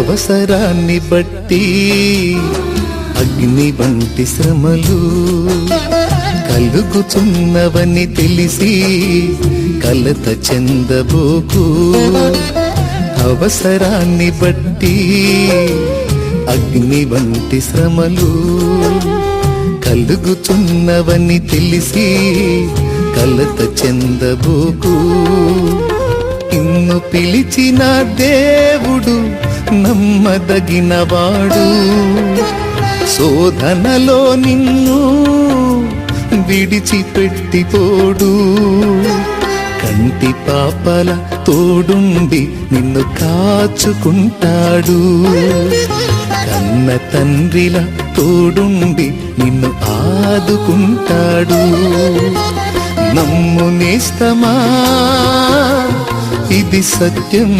అవసరాన్ని బట్టి అగ్ని వంటి శ్రమలు కలుగుతున్నవని తెలిసి కలత చెందబోకు. అవసరాన్ని బట్టి అగ్ని వంటి శ్రమలు కలుగుతున్నవని తెలిసి కలత చెందబోకు. నిన్ను పిలిచిన దేవుడు నమ్మదగినవాడు, శోధనలో నిన్ను విడిచిపెట్టిపోడు. కంటి పాపల తోడుండి నిన్ను కాచుకుంటాడు, కన్న తండ్రిల తోడుండి నిన్ను ఆదుకుంటాడు. నమ్ము నేస్తమా, ఇది సత్యం.